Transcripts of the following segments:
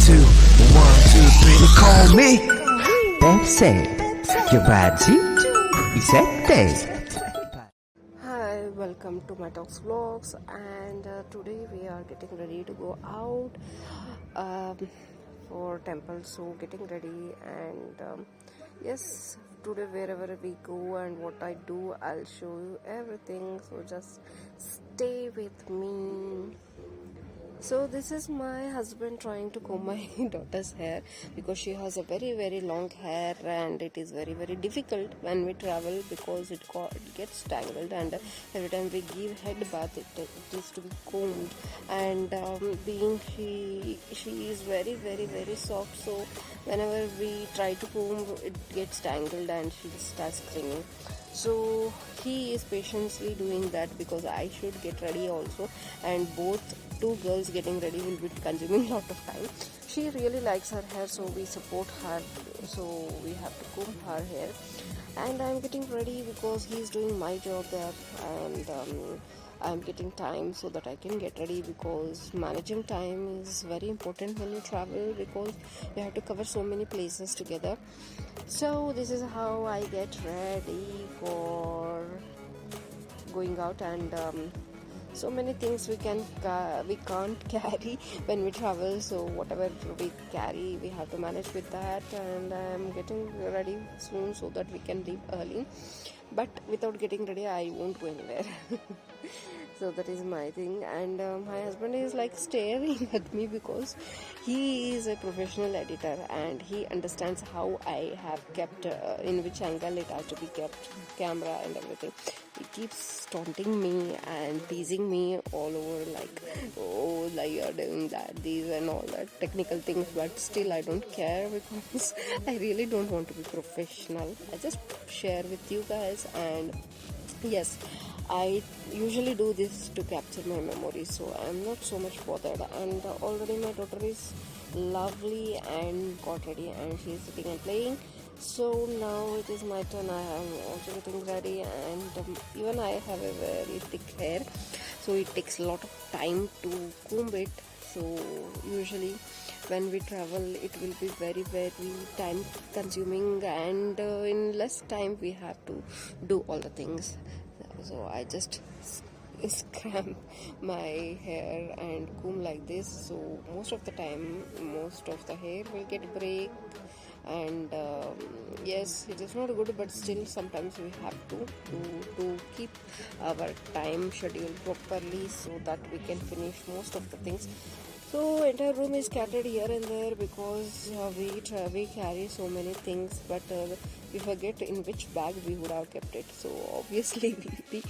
two, 1, 2, 3. They call me Pepsi. You Baji? He said they. Hi, welcome to my talks vlogs, and today we are getting ready to go out for temple. So getting ready, and yes, today wherever we go and what I do, I'll show you everything. So just stay with me. So this is my husband trying to comb my daughter's hair because she has a very long hair, and it is very difficult when we travel because it gets tangled, and every time we give head bath it is to be combed, and being she is very soft, so whenever we try to comb it gets tangled and she starts screaming. So he is patiently doing that because I should get ready also, and both two girls getting ready will be consuming a lot of time. She really likes her hair, so we support her, so we have to comb her hair, and I'm getting ready because he's doing my job there, and I'm getting time so that I can get ready, because managing time is very important when you travel because you have to cover so many places together. So this is how I get ready for going out, and so many things we can't carry when we travel, so whatever we carry we have to manage with that, and I'm getting ready soon so that we can leave early, but without getting ready I won't go anywhere. So that is my thing, and my husband is like staring at me because he is a professional editor and he understands how I have kept in which angle it has to be kept, camera and everything. He keeps taunting me and teasing me all over, like, oh, like you're doing that, these and all that technical things, but still I don't care because I really don't want to be professional. I just share with you guys, and yes, I usually do this to capture my memories, so I'm not so much bothered. And already my daughter is lovely and got ready, and she's sitting and playing. So now it is my turn. I am also getting ready, and even I have a very thick hair, so it takes a lot of time to comb it. So usually when we travel it will be very time consuming, and in less time we have to do all the things. So I just scramp my hair and comb like this, so most of the time most of the hair will get break, and yes, it is not good, but still sometimes we have to keep our time schedule properly so that we can finish most of the things. So entire room is scattered here and there because we carry so many things, but we forget in which bag we would have kept it. So obviously we will be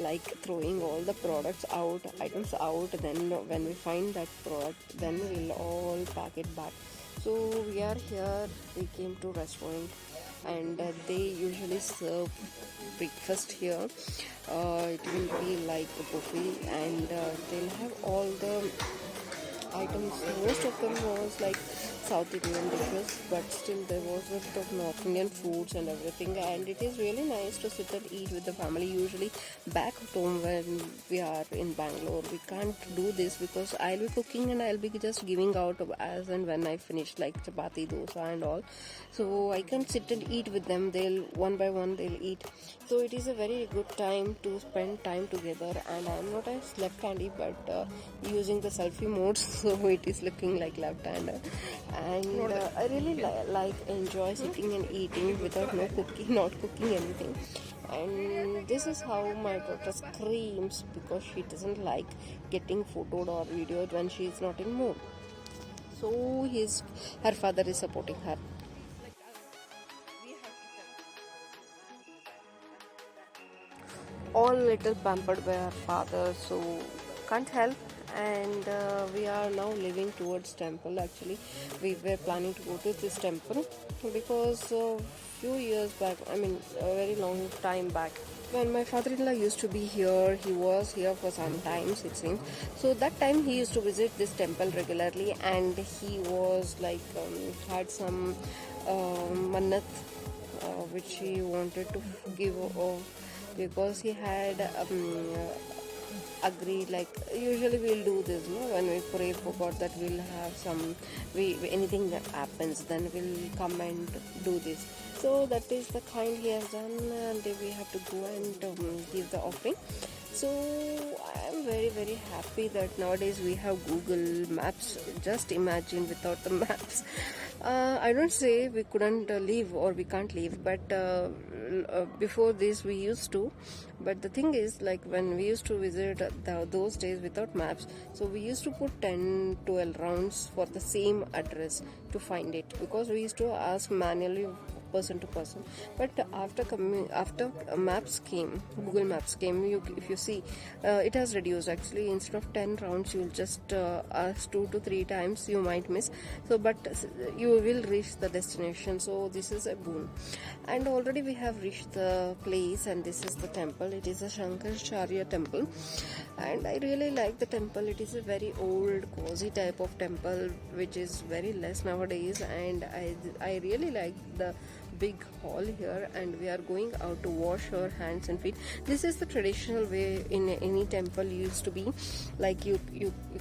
like throwing all the items out. Then when we find that product, then we'll all pack it back. So we are here. We came to restaurant, and they usually serve breakfast here. It will be like a buffet, and they'll have all the items. Most of them was like South Indian dishes, but still there was a bit of North Indian foods and everything, and it is really nice to sit and eat with the family. Usually back at home when we are in Bangalore we can't do this because I'll be cooking and I'll be just giving out as and when I finish, like chapati, dosa and all, so I can't sit and eat with them. They'll one by one they'll eat, so it is a very good time to spend time together. And I'm not a left-handy, but using the selfie mode so it is looking like left-hander, and I really enjoy sitting and eating without not cooking anything. And this is how my daughter screams because she doesn't like getting photoed or videoed when she is not in mood. So her father is supporting her. All little pampered by her father, so can't help. And we are now living towards temple. Actually we were planning to go to this temple because a few years back, I mean a very long time back, when my father-in-law used to be here, he was here for some time it seems. So that time he used to visit this temple regularly, and he was like had some mannat which he wanted to give, because he had agree, like usually we'll do this, no, when we pray for God, that we'll have some, anything that happens, then we'll come and do this. So that is the kind he has done, and we have to go and give the offering. So I am very very happy that nowadays we have Google Maps. Just imagine without the maps. I don't say we couldn't leave or we can't leave, but before this we used to. But the thing is, like when we used to visit those days without maps, so we used to put 10 12 rounds for the same address to find it, because we used to ask manually person to person. But after maps came, Google Maps came, if you see, it has reduced. Actually, instead of 10 rounds, you'll just ask 2 to 3 times, you might miss. So but you will reach the destination, so this is a boon. And already we have reached the place, and this is the temple. It is a Shankaracharya temple, and I really like the temple. It is a very old cozy type of temple, which is very less nowadays, and I really like the big hall here. And we are going out to wash our hands and feet. This is the traditional way in any temple used to be, like you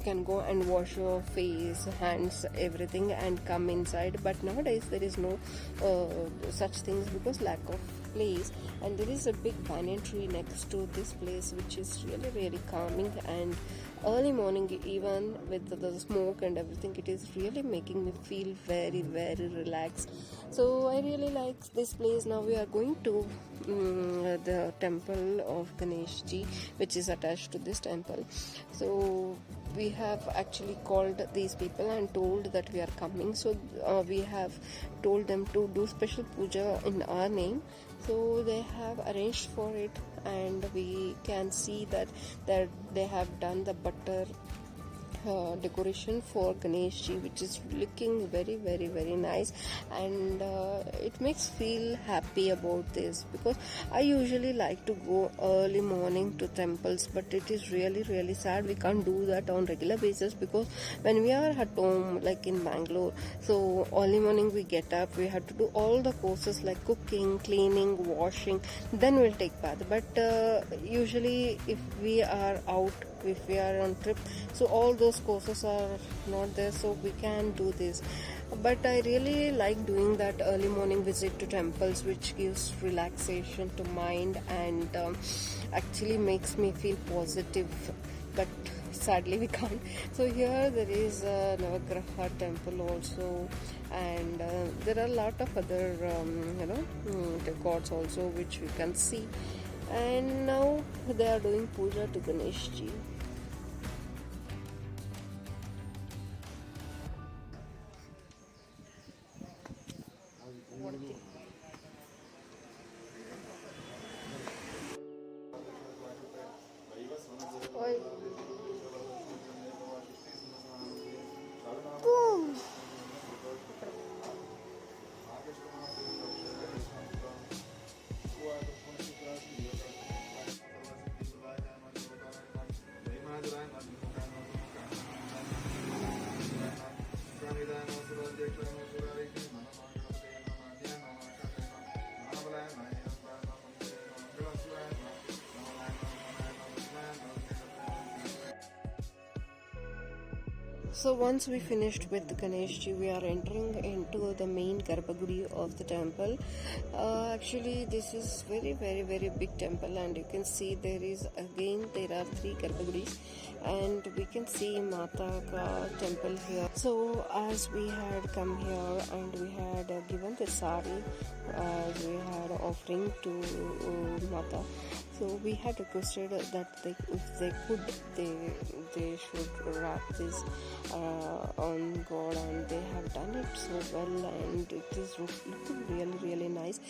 can go and wash your face, hands, everything, and come inside. But nowadays there is no such things, because lack of place. And there is a big banyan tree next to this place, which is really really calming. And early morning, even with the smoke and everything, it is really making me feel very very relaxed. So I really like this place. Now we are going to the temple of Ganesh ji, which is attached to this temple. So we have actually called these people and told that we are coming. So we have told them to do special puja in our name. So they have arranged for it, and we can see that they have done the butter decoration for Ganesh ji, which is looking very very very nice. And it makes feel happy about this, because I usually like to go early morning to temples, but it is really really sad we can't do that on regular basis, because when we are at home, like in Bangalore, so early morning we get up, we have to do all the courses like cooking, cleaning, washing, then we'll take bath. But usually if we are out, if we are on trip, so all those courses are not there, so we can do this. But I really like doing that early morning visit to temples, which gives relaxation to mind, and actually makes me feel positive. But sadly we can't. So here there is a Navagraha temple also, and there are a lot of other the gods also, which we can see. And now they are doing puja to Ganesh ji. So once we finished with Ganesh ji, we are entering into the main Garbhagudi of the temple. Actually, this is very very very big temple, and you can see there are 3 Garbhagudis, and we can see Mata ka temple here. So as we had come here and we had given the sari as we had offering to Mata, so we had requested that if they could, they should wrap this on God, and they have done it so well, and it is looking really really nice.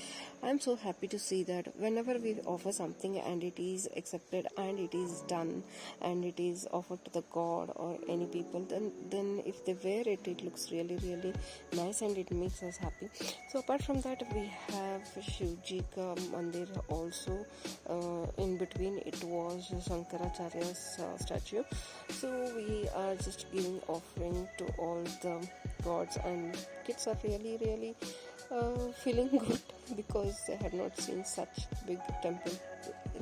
I'm so happy to see that whenever we offer something and it is accepted and it is done and it is offered to the God or any people, then if they wear it, it looks really really nice and it makes us happy. So apart from that, we have Shivji ka mandir also. In between it was Shankaracharya's statue. So we are just giving offering to all the gods, and kids are really really feeling good, because they had not seen such big temple.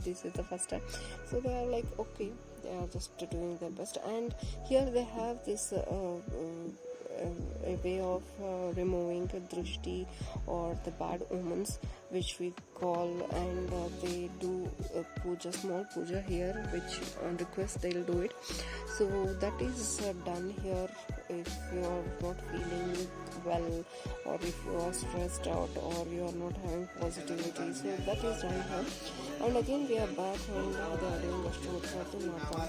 This is the first time, so they are like, okay, they are just doing their best. And here they have this a way of removing drishti or the bad omens, which we call, and they do puja, small puja here, which on request they'll do it. So that is done here if you are not feeling well, or if you are stressed out, or you are not having positivity. So that is done here. And again we are back, and they are doing Ashtotra to Mata.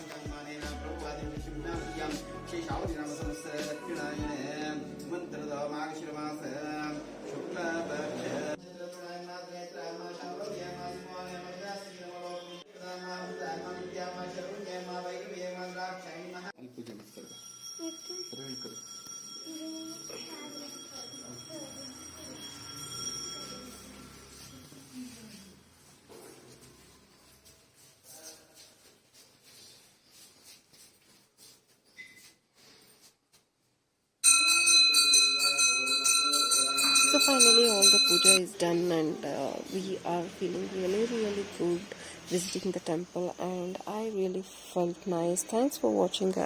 So finally all the puja is done, and we are feeling really good visiting the temple, and I really felt nice. Thanks for watching, guys.